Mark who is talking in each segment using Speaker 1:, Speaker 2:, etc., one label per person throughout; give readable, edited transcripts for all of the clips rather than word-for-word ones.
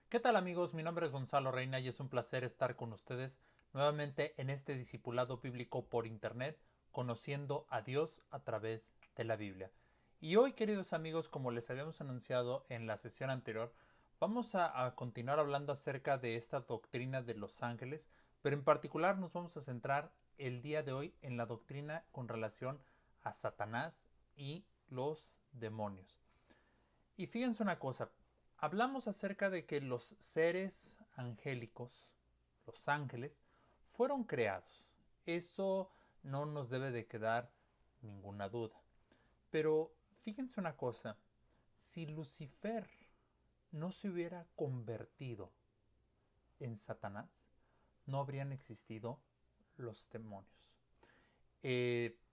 Speaker 1: ¿Qué tal amigos? Mi nombre es Gonzalo Reina y es un placer estar con ustedes nuevamente en este discipulado bíblico por internet, conociendo a Dios a través de la Biblia. Y hoy, queridos amigos, como les habíamos anunciado en la sesión anterior, vamos a continuar hablando acerca de esta doctrina de los ángeles, pero en particular nos vamos a centrar el día de hoy en la doctrina con relación a Satanás y los demonios. Y fíjense una cosa, hablamos acerca de que los seres angélicos, los ángeles, fueron creados. Eso no nos debe de quedar ninguna duda. Pero fíjense una cosa, si Lucifer no se hubiera convertido en Satanás, no habrían existido los demonios.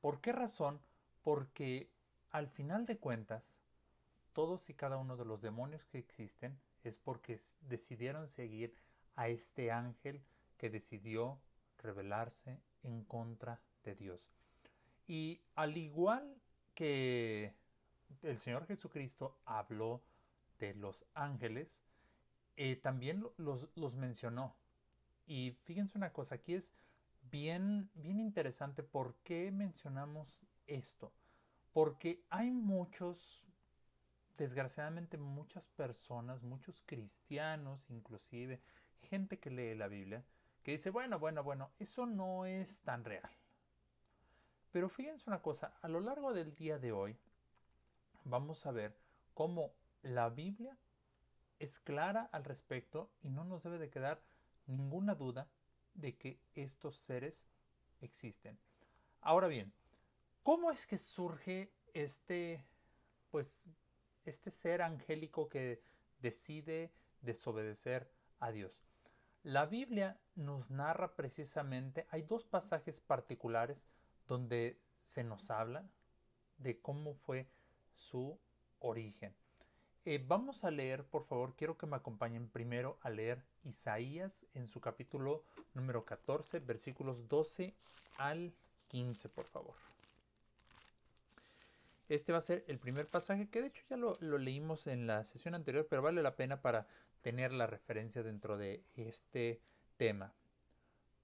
Speaker 1: ¿Por qué razón? Porque al final de cuentas, todos y cada uno de los demonios que existen es porque decidieron seguir a este ángel que decidió rebelarse en contra de Dios. Y al igual que el Señor Jesucristo habló de los ángeles, también los mencionó. Y fíjense una cosa, aquí es bien interesante por qué mencionamos esto. Porque hay desgraciadamente muchas personas, muchos cristianos inclusive, gente que lee la Biblia, que dice, bueno, eso no es tan real. Pero fíjense una cosa, a lo largo del día de hoy vamos a ver cómo la Biblia es clara al respecto y no nos debe de quedar ninguna duda de que estos seres existen. Ahora bien, ¿cómo es que surge pues, este ser angélico que decide desobedecer a Dios? La Biblia nos narra precisamente, hay dos pasajes particulares donde se nos habla de cómo fue su origen. Vamos a leer, por favor, quiero que me acompañen primero a leer Isaías en su capítulo número 14, versículos 12 al 15, por favor. Este va a ser el primer pasaje que de hecho ya lo leímos en la sesión anterior, pero vale la pena para tener la referencia dentro de este tema.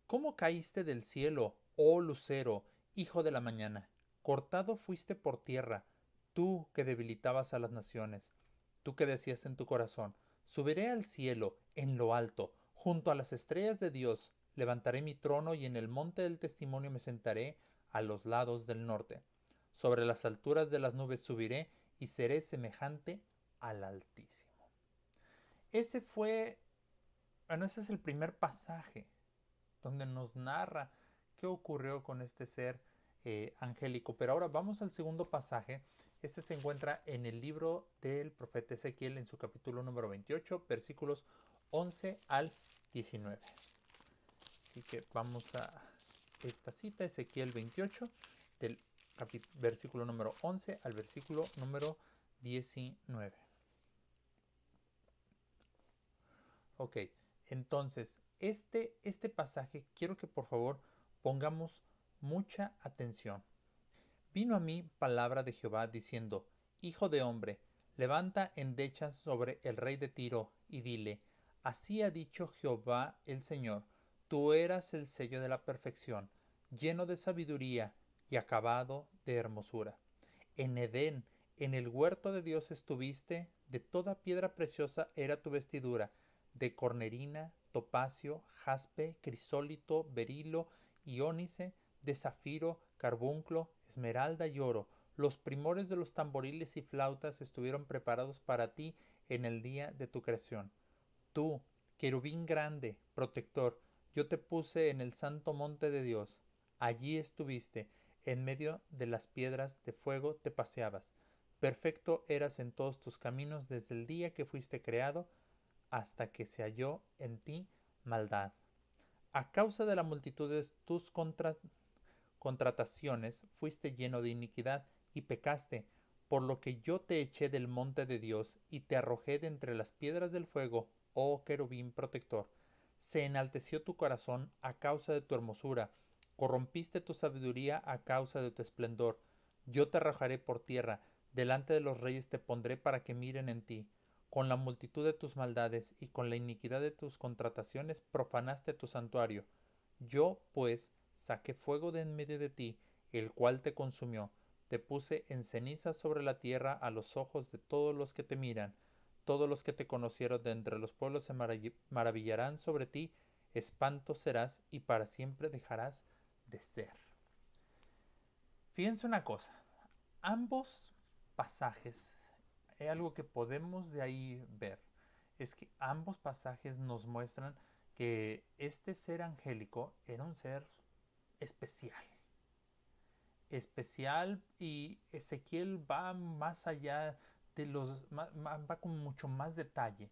Speaker 1: ¿Cómo caíste del cielo, oh lucero, hijo de la mañana? Cortado fuiste por tierra, tú que debilitabas a las naciones, tú que decías en tu corazón, subiré al cielo, en lo alto, junto a las estrellas de Dios, levantaré mi trono y en el monte del testimonio me sentaré a los lados del norte. Sobre las alturas de las nubes subiré y seré semejante al Altísimo. Ese fue, bueno, ese es el primer pasaje donde nos narra qué ocurrió con este ser angélico. Pero ahora vamos al segundo pasaje. Este se encuentra en el libro del profeta Ezequiel en su capítulo número 28, versículos 11 al 19. Así que vamos a esta cita, Ezequiel 28, del versículo número 11 al versículo número 19. Ok, entonces, este pasaje quiero que por favor pongamos mucha atención. Vino a mí palabra de Jehová diciendo, Hijo de hombre, levanta endechas sobre el rey de Tiro y dile, así ha dicho Jehová el Señor, tú eras el sello de la perfección, lleno de sabiduría y acabado de hermosura. En Edén, en el huerto de Dios estuviste, de toda piedra preciosa era tu vestidura, de cornerina, topacio, jaspe, crisólito, berilo y ónice, de zafiro, carbunclo, esmeralda y oro. Los primores de los tamboriles y flautas estuvieron preparados para ti en el día de tu creación. Tú, querubín grande, protector, yo te puse en el santo monte de Dios. Allí estuviste, en medio de las piedras de fuego te paseabas. Perfecto eras en todos tus caminos desde el día que fuiste creado hasta que se halló en ti maldad. A causa de la multitud de tus contrataciones fuiste lleno de iniquidad y pecaste, por lo que yo te eché del monte de Dios y te arrojé de entre las piedras del fuego, oh querubín protector. Se enalteció tu corazón a causa de tu hermosura, corrompiste tu sabiduría a causa de tu esplendor. Yo te arrojaré por tierra, delante de los reyes te pondré para que miren en ti. Con la multitud de tus maldades y con la iniquidad de tus contrataciones profanaste tu santuario. Yo, pues, saqué fuego de en medio de ti, el cual te consumió. Te puse en ceniza sobre la tierra a los ojos de todos los que te miran. Todos los que te conocieron de entre los pueblos se maravillarán sobre ti. Espanto serás y para siempre dejarás de ser. Fíjense una cosa. Ambos pasajes, algo que podemos de ahí ver, es que ambos pasajes nos muestran que este ser angélico era un ser especial. Especial, y Ezequiel va más allá de va con mucho más detalle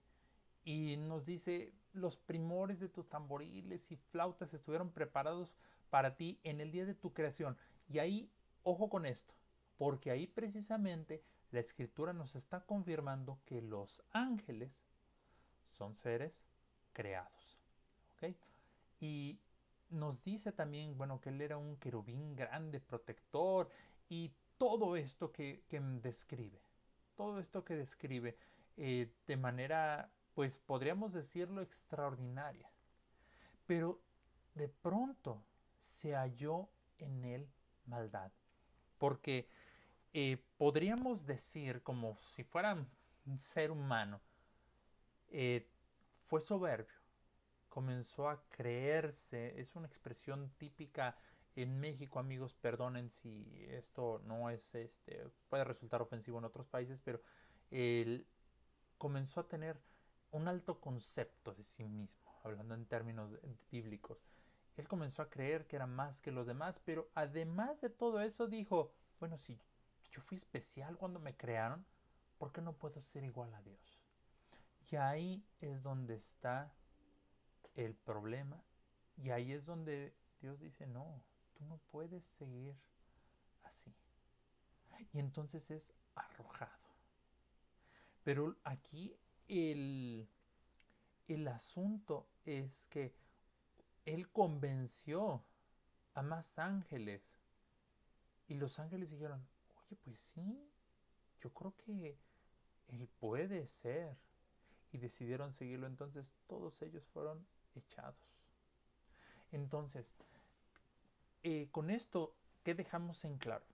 Speaker 1: y nos dice: los primores de tus tamboriles y flautas estuvieron preparados para ti en el día de tu creación. Y ahí, ojo con esto, porque ahí precisamente la escritura nos está confirmando que los ángeles son seres creados, ¿ok? Y nos dice también, bueno, que él era un querubín grande, protector, y todo esto que describe, todo esto que describe de manera, pues podríamos decirlo, extraordinaria. Pero de pronto se halló en él maldad, porque podríamos decir, como si fuera un ser humano, eh, fue soberbio, comenzó a creerse. Es una expresión típica en México, amigos, perdonen si esto no es, puede resultar ofensivo en otros países, pero él comenzó a tener un alto concepto de sí mismo, hablando en términos bíblicos. Él comenzó a creer que era más que los demás, pero además de todo eso dijo: bueno, si yo fui especial cuando me crearon, ¿por qué no puedo ser igual a Dios? Y ahí es donde está el problema, y ahí es donde Dios dice: no, tú no puedes seguir así. Y entonces es arrojado. Pero aquí el asunto es que él convenció a más ángeles, y los ángeles dijeron: oye, pues sí, yo creo que él puede ser. Y decidieron seguirlo. Entonces todos ellos fueron echados. Entonces, con esto, ¿qué dejamos en claro?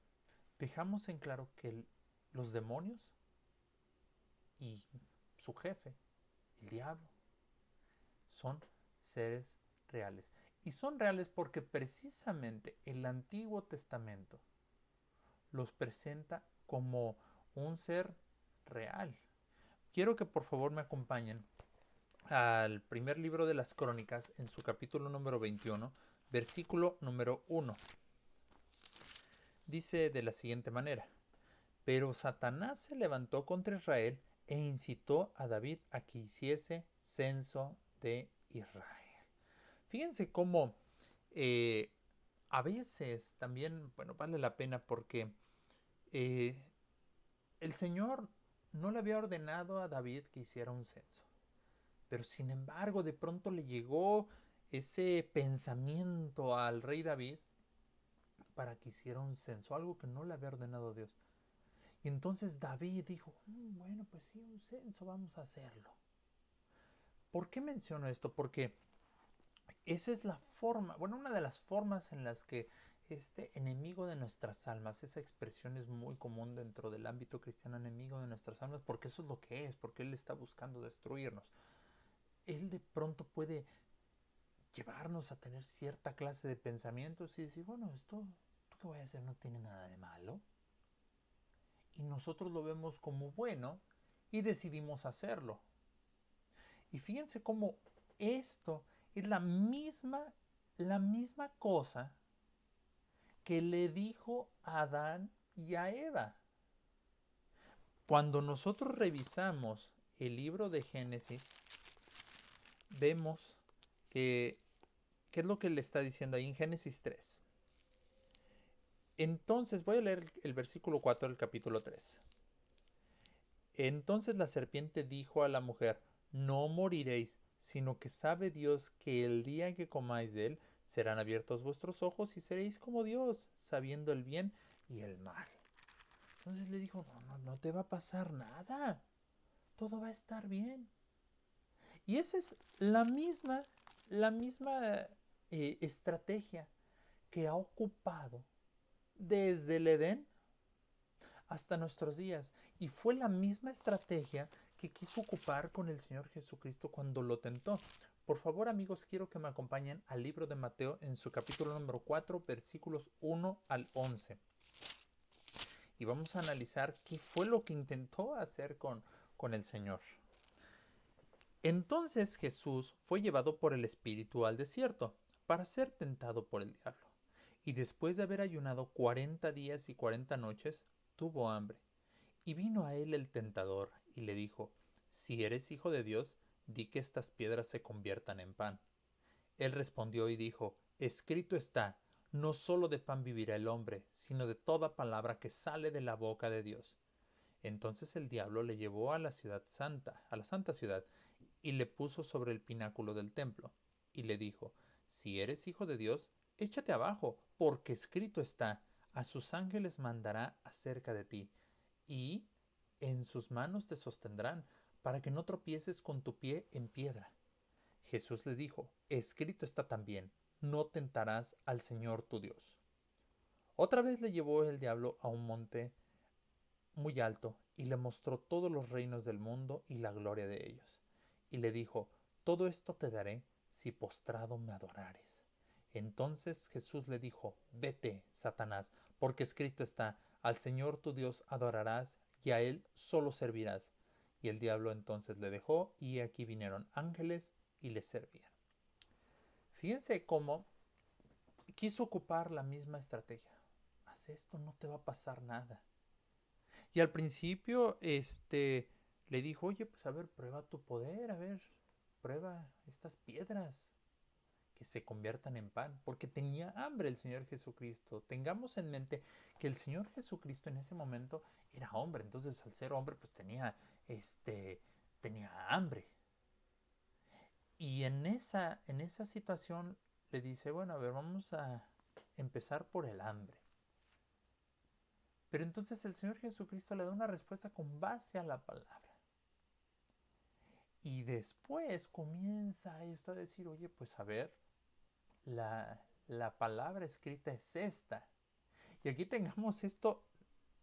Speaker 1: Dejamos en claro que los demonios y su jefe, el diablo, son seres reales. Y son reales porque precisamente el Antiguo Testamento los presenta como un ser real. Quiero que por favor me acompañen al primer libro de las Crónicas, en su capítulo número 21, versículo número 1. Dice de la siguiente manera: pero Satanás se levantó contra Israel e incitó a David a que hiciese censo de Israel. Fíjense cómo a veces también, bueno, vale la pena, porque eh, el Señor no le había ordenado a David que hiciera un censo. Pero sin embargo, de pronto le llegó ese pensamiento al rey David para que hiciera un censo, algo que no le había ordenado Dios. Y entonces David dijo: bueno, pues sí, un censo, vamos a hacerlo. ¿Por qué menciono esto? Porque esa es la forma, bueno, una de las formas en las que este enemigo de nuestras almas, esa expresión es muy común dentro del ámbito cristiano: enemigo de nuestras almas, porque eso es lo que es, porque él está buscando destruirnos. Él de pronto puede llevarnos a tener cierta clase de pensamientos y decir: bueno, esto que voy a hacer no tiene nada de malo. Y nosotros lo vemos como bueno y decidimos hacerlo. Y fíjense cómo esto es la misma cosa que le dijo a Adán y a Eva. Cuando nosotros revisamos el libro de Génesis, vemos que, ¿qué es lo que le está diciendo ahí en Génesis 3? Entonces, voy a leer el versículo 4 del capítulo 3. Entonces la serpiente dijo a la mujer: no moriréis, sino que sabe Dios que el día en que comáis de él, serán abiertos vuestros ojos y seréis como Dios, sabiendo el bien y el mal. Entonces le dijo: no te va a pasar nada. todo va a estar bien. Y esa es la misma estrategia que ha ocupado desde el Edén hasta nuestros días. Y fue la misma estrategia que quiso ocupar con el Señor Jesucristo cuando lo tentó. Por favor, amigos, quiero que me acompañen al libro de Mateo en su capítulo número 4, versículos 1 al 11. Y vamos a analizar qué fue lo que intentó hacer con el Señor. Entonces Jesús fue llevado por el Espíritu al desierto para ser tentado por el diablo. Y después de haber ayunado 40 días y 40 noches, tuvo hambre. Y vino a él el tentador y le dijo, si eres hijo de Dios, di que estas piedras se conviertan en pan. Él respondió y dijo, escrito está, no solo de pan vivirá el hombre, sino de toda palabra que sale de la boca de Dios. Entonces el diablo le llevó a la ciudad santa, a la santa ciudad, y le puso sobre el pináculo del templo, y le dijo, si eres hijo de Dios, échate abajo, porque escrito está, a sus ángeles mandará acerca de ti, y en sus manos te sostendrán, para que no tropieces con tu pie en piedra. Jesús le dijo, escrito está también, no tentarás al Señor tu Dios. Otra vez le llevó el diablo a un monte muy alto y le mostró todos los reinos del mundo y la gloria de ellos. Y le dijo, todo esto te daré si postrado me adorares. Entonces Jesús le dijo, vete, Satanás, porque escrito está, al Señor tu Dios adorarás y a Él solo servirás. Y el diablo entonces le dejó y aquí vinieron ángeles y le servían. Fíjense cómo quiso ocupar la misma estrategia. Haz esto, no te va a pasar nada. Y al principio, le dijo, oye, pues a ver, prueba tu poder, a ver, prueba estas piedras que se conviertan en pan, porque tenía hambre el Señor Jesucristo. Tengamos en mente que el Señor Jesucristo en ese momento era hombre, entonces al ser hombre, pues tenía hambre. Y en esa situación le dice, bueno, a ver, vamos a empezar por el hambre. Pero entonces el Señor Jesucristo le da una respuesta con base a la palabra. Y después comienza esto a decir, oye, pues a ver, la palabra escrita es esta. Y aquí tengamos esto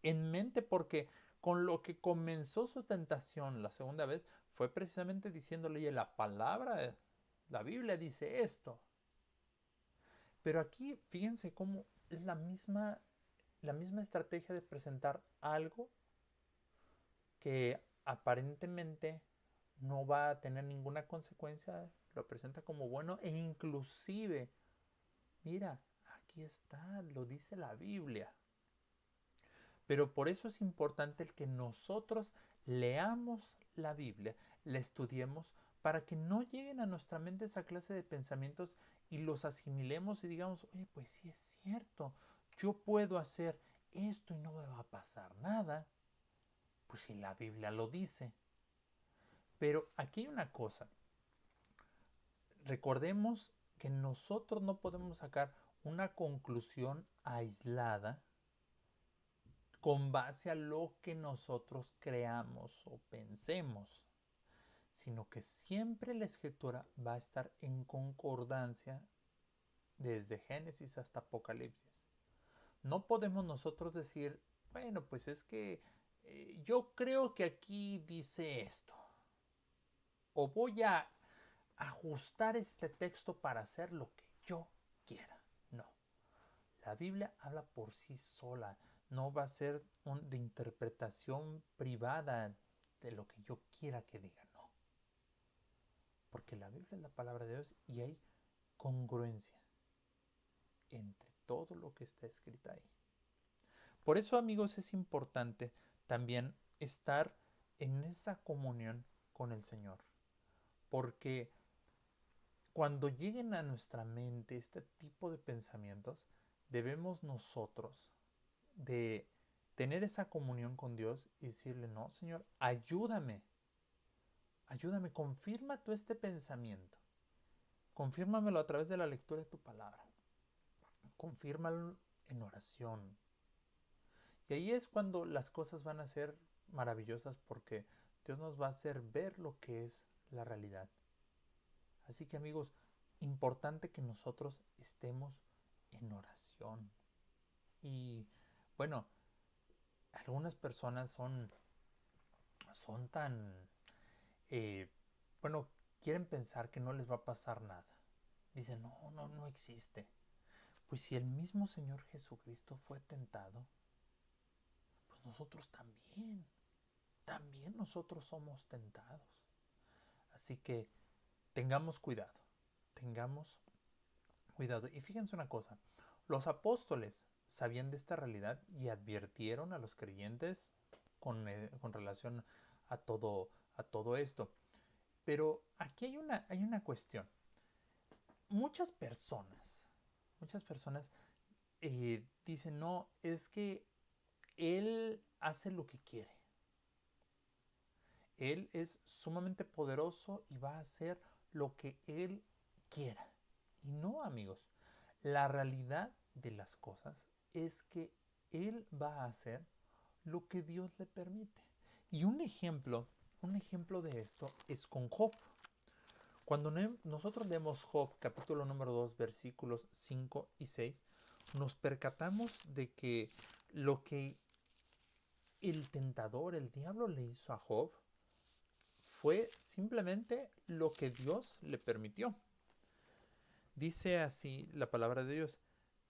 Speaker 1: en mente porque con lo que comenzó su tentación la segunda vez fue precisamente diciéndole, oye, la palabra, la Biblia dice esto. Pero aquí fíjense cómo es la misma estrategia de presentar algo que aparentemente no va a tener ninguna consecuencia, lo presenta como bueno e inclusive, mira, aquí está, lo dice la Biblia. Pero por eso es importante el que nosotros leamos la Biblia, la estudiemos, para que no lleguen a nuestra mente esa clase de pensamientos y los asimilemos y digamos, oye, pues sí es cierto, yo puedo hacer esto y no me va a pasar nada, pues si la Biblia lo dice. Pero aquí hay una cosa, recordemos que nosotros no podemos sacar una conclusión aislada con base a lo que nosotros creamos o pensemos, sino que siempre la escritura va a estar en concordancia desde Génesis hasta Apocalipsis. No podemos nosotros decir, bueno, pues es que yo creo que aquí dice esto, o voy a ajustar este texto para hacer lo que yo quiera. No, la Biblia habla por sí sola, no va a ser de interpretación privada de lo que yo quiera que diga, no. Porque la Biblia es la palabra de Dios y hay congruencia entre todo lo que está escrito ahí. Por eso, amigos, es importante también estar en esa comunión con el Señor. Porque cuando lleguen a nuestra mente este tipo de pensamientos, debemos nosotros de tener esa comunión con Dios y decirle, no, Señor, ayúdame, ayúdame, confirma tú este pensamiento, confírmamelo a través de la lectura de tu palabra, confírmalo en oración. Y ahí es cuando las cosas van a ser maravillosas porque Dios nos va a hacer ver lo que es la realidad. Así que amigos, importante que nosotros estemos en oración. Y bueno, algunas personas son tan, eh, bueno, quieren pensar que no les va a pasar nada. Dicen, no existe. Pues si el mismo Señor Jesucristo fue tentado, pues nosotros también nosotros somos tentados. Así que tengamos cuidado, tengamos cuidado. Y fíjense una cosa, los apóstoles sabían de esta realidad y advirtieron a los creyentes con relación a todo esto. Pero aquí hay una cuestión. Muchas personas, muchas personas dicen, no, es que él hace lo que quiere. Él es sumamente poderoso y va a hacer lo que él quiera. Y no, amigos, la realidad de las cosas es que él va a hacer lo que Dios le permite. Y un ejemplo de esto es con Job. Cuando nosotros leemos Job, capítulo número 2, versículos 5 y 6, nos percatamos de que lo que el tentador, el diablo, le hizo a Job fue simplemente lo que Dios le permitió. Dice así la palabra de Dios: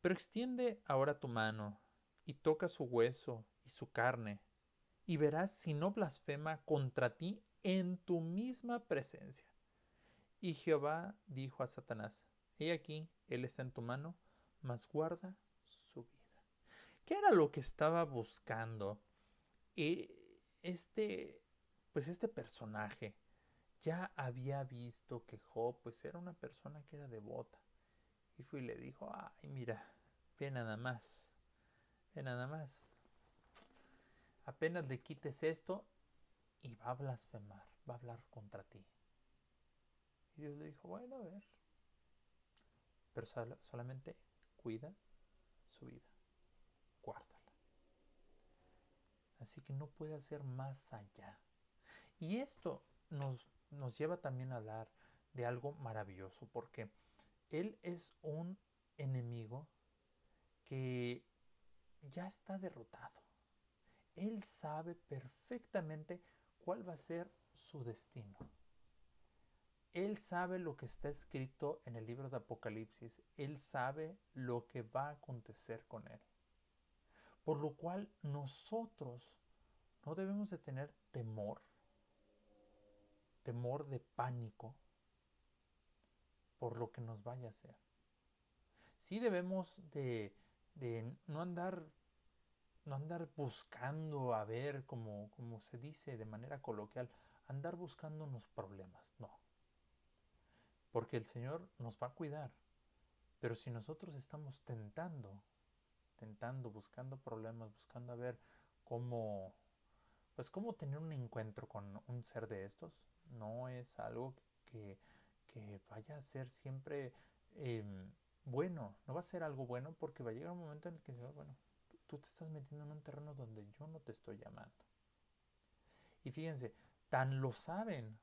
Speaker 1: pero extiende ahora tu mano y toca su hueso y su carne, y verás si no blasfema contra ti en tu misma presencia. Y Jehová dijo a Satanás: he aquí, él está en tu mano, mas guarda su vida. ¿Qué era lo que estaba buscando este, pues este personaje? Ya había visto que Job pues era una persona que era devota. Y fue y le dijo, ay mira, ve nada más, ve nada más. Apenas le quites esto y va a blasfemar, va a hablar contra ti. Y Dios le dijo, bueno, a ver, pero solamente cuida su vida, guárdala. Así que no puede hacer más allá. Y esto nos lleva también a hablar de algo maravilloso, porque él es un enemigo que ya está derrotado. Él sabe perfectamente cuál va a ser su destino. Él sabe lo que está escrito en el libro de Apocalipsis. Él sabe lo que va a acontecer con él. Por lo cual nosotros no debemos de tener temor de pánico por lo que nos vaya a hacer. Sí debemos de no andar buscando a ver, como se dice de manera coloquial, andar buscando unos problemas, no. Porque el Señor nos va a cuidar. Pero si nosotros estamos buscando problemas, buscando a ver cómo, pues cómo tener un encuentro con un ser de estos, no es algo que vaya a ser siempre eh, bueno, no va a ser algo bueno porque va a llegar un momento en el que el Señor, bueno, tú te estás metiendo en un terreno donde yo no te estoy llamando. Y fíjense, tan lo saben,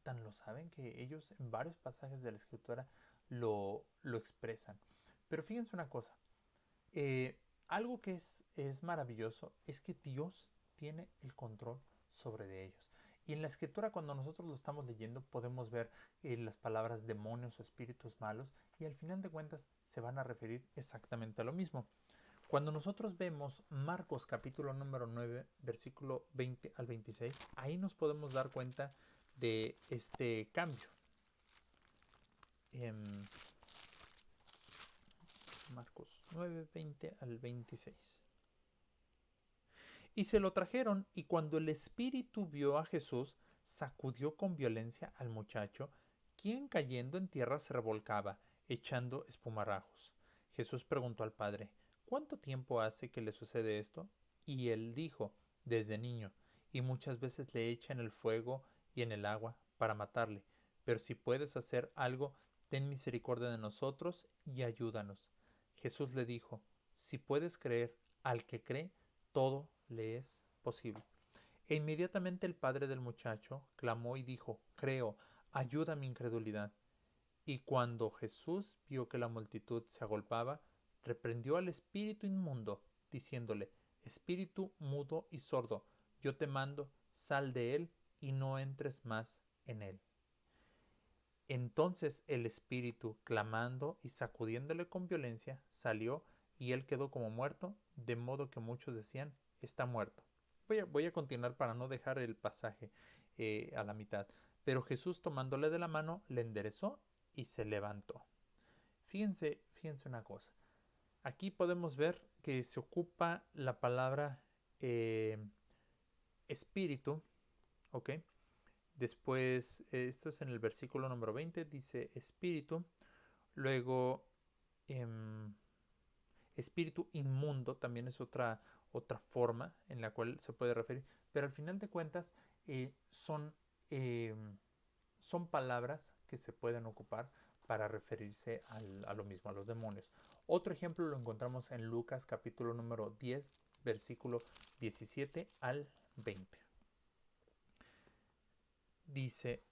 Speaker 1: tan lo saben que ellos en varios pasajes de la escritura lo expresan. Pero fíjense una cosa, algo que es maravilloso es que Dios tiene el control sobre de ellos. Y en la escritura cuando nosotros lo estamos leyendo podemos ver las palabras demonios o espíritus malos y al final de cuentas se van a referir exactamente a lo mismo. Cuando nosotros vemos Marcos capítulo número 9, versículo 20 al 26, ahí nos podemos dar cuenta de este cambio. Marcos 9, 20 al 26. Y se lo trajeron, y cuando el espíritu vio a Jesús, sacudió con violencia al muchacho, quien cayendo en tierra se revolcaba, echando espumarajos. Jesús preguntó al padre: ¿cuánto tiempo hace que le sucede esto? Y él dijo: desde niño, y muchas veces le echa en el fuego y en el agua para matarle. Pero si puedes hacer algo, ten misericordia de nosotros y ayúdanos. Jesús le dijo: si puedes creer, al que cree, todo le es posible. E inmediatamente el padre del muchacho clamó y dijo, creo, ayuda a mi incredulidad. Y cuando Jesús vio que la multitud se agolpaba, reprendió al espíritu inmundo, diciéndole, espíritu mudo y sordo, yo te mando, sal de él y no entres más en él. Entonces el espíritu, clamando y sacudiéndole con violencia, salió y él quedó como muerto, de modo que muchos decían, está muerto. Voy a continuar para no dejar el pasaje a la mitad. Pero Jesús tomándole de la mano, le enderezó y se levantó. Fíjense una cosa. Aquí podemos ver que se ocupa la palabra eh, espíritu, ¿ok? Después, esto es en el versículo número 20, dice espíritu. Luego, eh, espíritu inmundo también es otra forma en la cual se puede referir. Pero al final de cuentas, eh, son, eh, son palabras que se pueden ocupar para referirse a lo mismo, a los demonios. Otro ejemplo lo encontramos en Lucas capítulo número 10, versículo 17 al 20. Dice,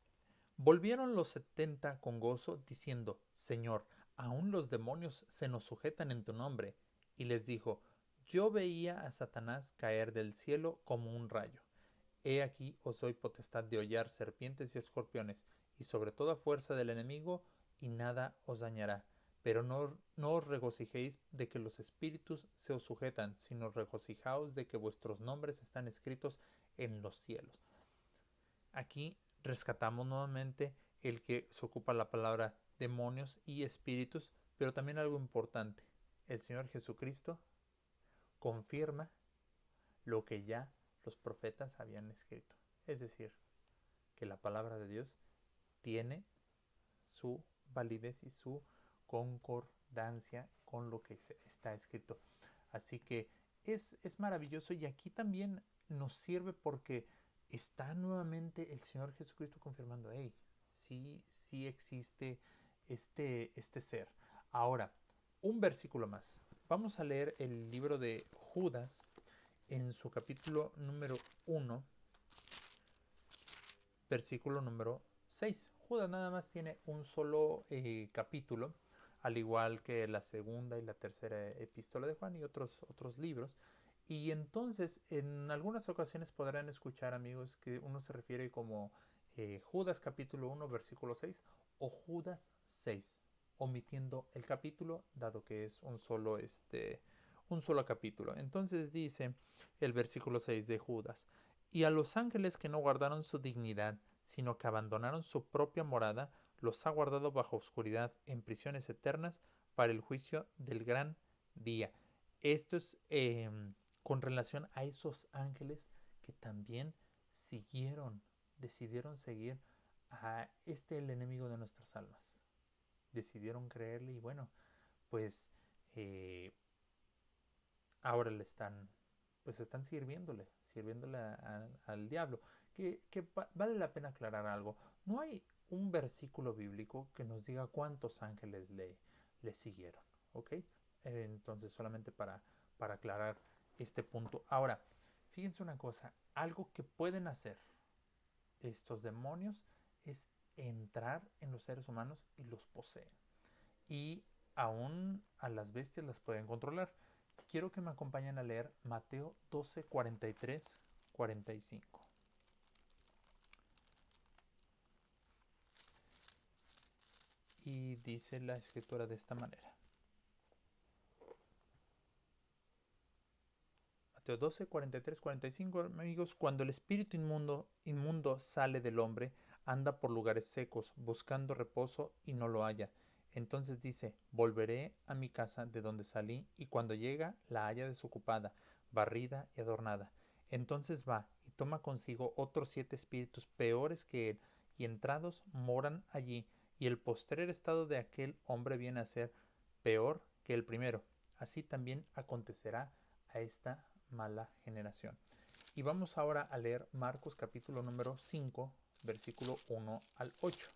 Speaker 1: volvieron los 70 con gozo, diciendo, Señor, aún los demonios se nos sujetan en tu nombre. Y les dijo, yo veía a Satanás caer del cielo como un rayo. He aquí os doy potestad de hollar serpientes y escorpiones, y sobre toda fuerza del enemigo, y nada os dañará. Pero no os regocijéis de que los espíritus se os sujetan, sino regocijaos de que vuestros nombres están escritos en los cielos. Aquí rescatamos nuevamente el que se ocupa la palabra demonios y espíritus, pero también algo importante. El Señor Jesucristo confirma lo que ya los profetas habían escrito. Es decir, que la palabra de Dios tiene su validez y su concordancia con lo que está escrito. Así que es maravilloso y aquí también nos sirve porque está nuevamente el Señor Jesucristo confirmando, hey, sí existe este ser. Ahora, un versículo más. Vamos a leer el libro de Judas en su capítulo número 1, versículo número 6. Judas nada más tiene un solo capítulo, al igual que la segunda y la tercera epístola de Juan y otros libros. Y entonces, en algunas ocasiones podrán escuchar, amigos, que uno se refiere como Judas capítulo 1, versículo 6 o Judas 6, omitiendo el capítulo, dado que es un solo capítulo. Entonces dice el versículo 6 de Judas, y a los ángeles que no guardaron su dignidad, sino que abandonaron su propia morada, los ha guardado bajo oscuridad en prisiones eternas para el juicio del gran día. Esto es con relación a esos ángeles que también decidieron seguir a el enemigo de nuestras almas. Decidieron creerle y bueno, pues ahora están sirviéndole al diablo. Que vale la pena aclarar algo. No hay un versículo bíblico que nos diga cuántos ángeles le siguieron, ¿ok? Entonces solamente para aclarar este punto. Ahora, fíjense una cosa, algo que pueden hacer estos demonios es entrar en los seres humanos y los poseen. Y aún a las bestias las pueden controlar. Quiero que me acompañen a leer Mateo 12, 43, 45. Y dice la escritura de esta manera. Mateo 12, 43, 45, amigos, cuando el espíritu inmundo sale del hombre, anda por lugares secos, buscando reposo y no lo halla. Entonces dice, volveré a mi casa de donde salí, y cuando llega la halla desocupada, barrida y adornada. Entonces va y toma consigo otros 7 espíritus peores que él, y entrados moran allí, y el postrer estado de aquel hombre viene a ser peor que el primero. Así también acontecerá a esta mala generación. Y vamos ahora a leer Marcos capítulo número 5, versículo 1 al 8.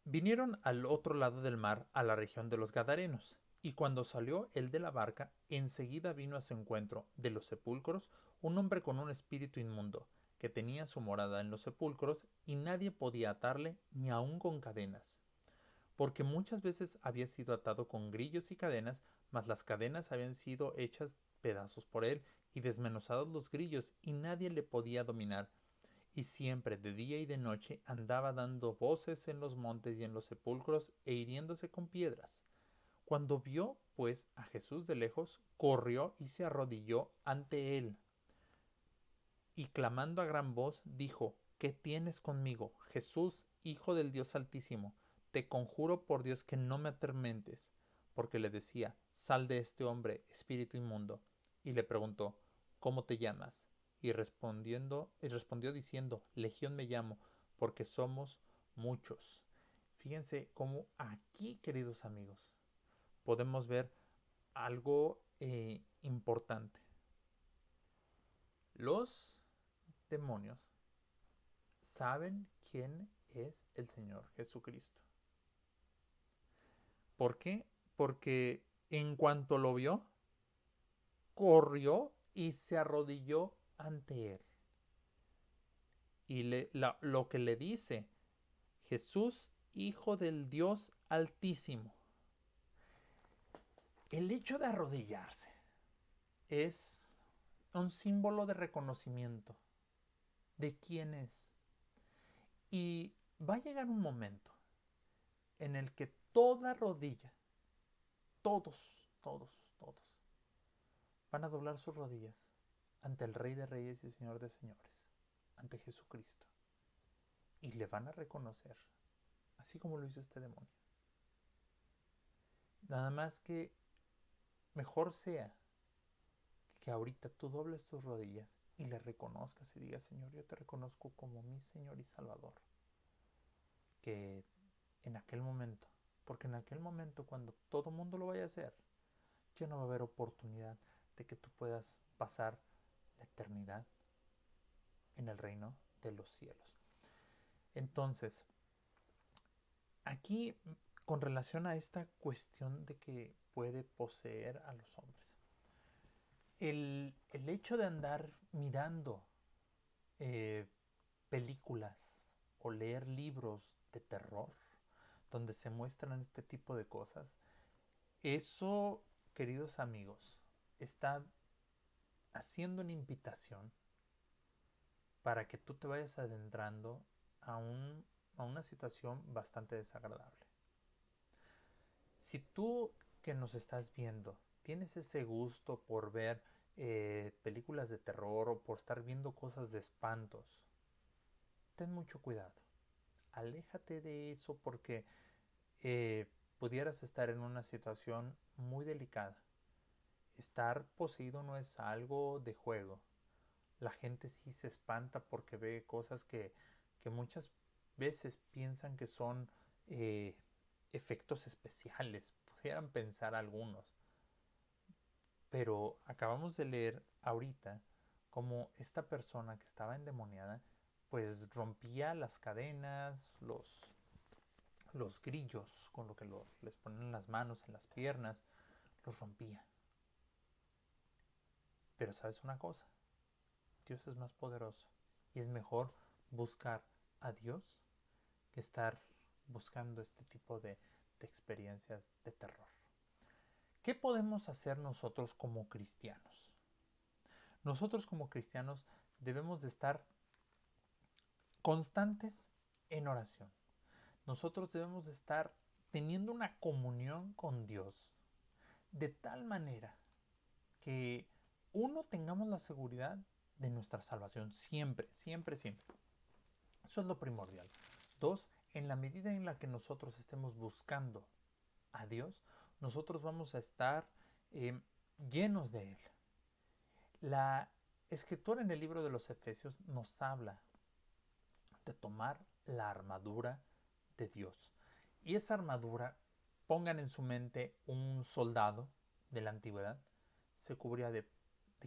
Speaker 1: Vinieron al otro lado del mar, a la región de los Gadarenos, Y cuando salió él de la barca, enseguida vino a su encuentro de los sepulcros un hombre con un espíritu inmundo, que tenía su morada en los sepulcros, y nadie podía atarle ni aun con cadenas, porque muchas veces había sido atado con grillos y cadenas, mas las cadenas habían sido hechas pedazos por él, y desmenuzados los grillos, y nadie le podía dominar. Y siempre, de día y de noche, andaba dando voces en los montes y en los sepulcros, e hiriéndose con piedras. Cuando vio, pues, a Jesús de lejos, corrió y se arrodilló ante él, y clamando a gran voz, dijo: ¿Qué tienes conmigo, Jesús, Hijo del Dios Altísimo? Te conjuro por Dios que no me atormentes. Porque le decía: Sal de este hombre, espíritu inmundo. Y le preguntó: ¿Cómo te llamas? Y respondió diciendo: Legión me llamo, porque somos muchos. Fíjense cómo aquí, queridos amigos, podemos ver algo importante. Los demonios saben quién es el Señor Jesucristo. ¿Por qué? Porque en cuanto lo vio, corrió y se arrodilló ante él. Y lo que le dice: Jesús, Hijo del Dios Altísimo. El hecho de arrodillarse es un símbolo de reconocimiento de quién es. Y va a llegar un momento en el que toda rodilla, todos, van a doblar sus rodillas ante el Rey de Reyes y Señor de Señores, ante Jesucristo. Y le van a reconocer, así como lo hizo este demonio. Nada más que mejor sea que ahorita tú dobles tus rodillas y le reconozcas y digas: Señor, yo te reconozco como mi Señor y Salvador. Que en aquel momento, porque en aquel momento cuando todo el mundo lo vaya a hacer, ya no va a haber oportunidad de que tú puedas pasar la eternidad en el reino de los cielos. Entonces, aquí, con relación a esta cuestión de que puede poseer a los hombres, el hecho de andar mirando eh, películas o leer libros de terror donde se muestran este tipo de cosas, eso, queridos amigos, está haciendo una invitación para que tú te vayas adentrando a una situación bastante desagradable. Si tú, que nos estás viendo, tienes ese gusto por ver películas de terror o por estar viendo cosas de espantos, ten mucho cuidado. Aléjate de eso porque pudieras estar en una situación muy delicada. Estar poseído no es algo de juego. La gente sí se espanta porque ve cosas que muchas veces piensan que son eh, efectos especiales, pudieran pensar algunos. Pero acabamos de leer ahorita cómo esta persona que estaba endemoniada pues rompía las cadenas, los grillos con lo que les ponen en las manos, en las piernas, los rompía. Pero sabes una cosa, Dios es más poderoso y es mejor buscar a Dios que estar buscando este tipo de experiencias de terror. ¿Qué podemos hacer nosotros como cristianos? Nosotros como cristianos debemos de estar constantes en oración. Nosotros debemos de estar teniendo una comunión con Dios de tal manera que uno, tengamos la seguridad de nuestra salvación siempre, siempre, siempre. Eso es lo primordial. Dos, en la medida en la que nosotros estemos buscando a Dios, nosotros vamos a estar llenos de Él. La escritura en el libro de los Efesios nos habla de tomar la armadura de Dios. Y esa armadura, pongan en su mente un soldado de la antigüedad, se cubría de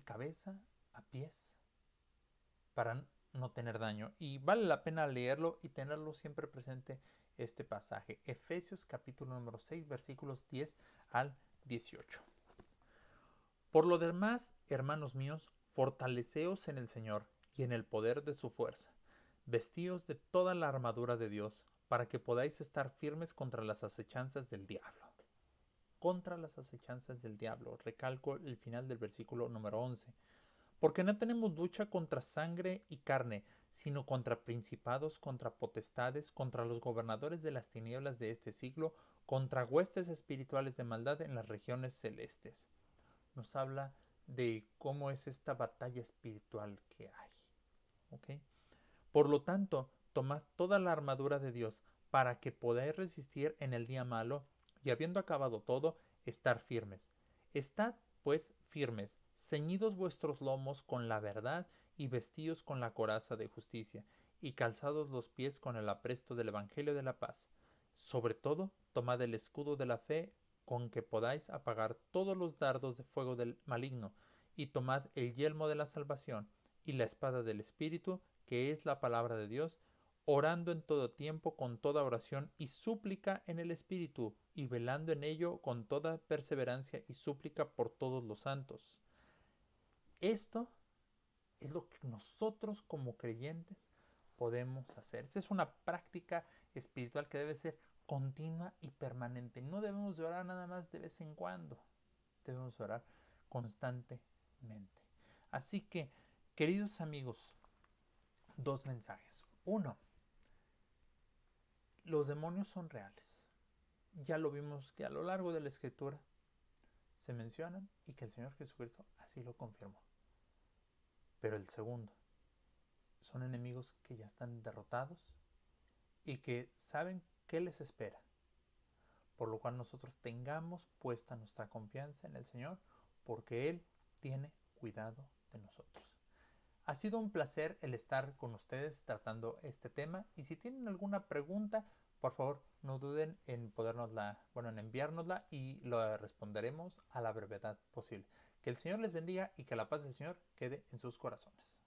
Speaker 1: cabeza a pies para no tener daño. Y vale la pena leerlo y tenerlo siempre presente este pasaje. Efesios capítulo número 6 versículos 10 al 18. Por lo demás, hermanos míos, fortaleceos en el Señor y en el poder de su fuerza. Vestíos de toda la armadura de Dios, para que podáis estar firmes contra las acechanzas del diablo. Contra las acechanzas del diablo. Recalco el final del versículo número 11. Porque no tenemos lucha contra sangre y carne, sino contra principados, contra potestades, contra los gobernadores de las tinieblas de este siglo, contra huestes espirituales de maldad en las regiones celestes. Nos habla de cómo es esta batalla espiritual que hay. ¿Okay? Por lo tanto, tomad toda la armadura de Dios para que podáis resistir en el día malo y habiendo acabado todo, estar firmes. Estad, pues, firmes, ceñidos vuestros lomos con la verdad y vestidos con la coraza de justicia, y calzados los pies con el apresto del Evangelio de la paz. Sobre todo, tomad el escudo de la fe con que podáis apagar todos los dardos de fuego del maligno, y tomad el yelmo de la salvación y la espada del Espíritu, que es la palabra de Dios, orando en todo tiempo con toda oración y súplica en el Espíritu, y velando en ello con toda perseverancia y súplica por todos los santos. Esto es lo que nosotros como creyentes podemos hacer. Esta es una práctica espiritual que debe ser continua y permanente. No debemos de orar nada más de vez en cuando. Debemos orar constantemente. Así que, queridos amigos, dos mensajes. Uno, los demonios son reales. Ya lo vimos que a lo largo de la escritura se mencionan y que el Señor Jesucristo así lo confirmó. Pero el segundo, son enemigos que ya están derrotados y que saben qué les espera. Por lo cual nosotros tengamos puesta nuestra confianza en el Señor, porque Él tiene cuidado de nosotros. Ha sido un placer el estar con ustedes tratando este tema, y si tienen alguna pregunta, por favor no duden en en enviárnosla y lo responderemos a la brevedad posible. Que el Señor les bendiga y que la paz del Señor quede en sus corazones.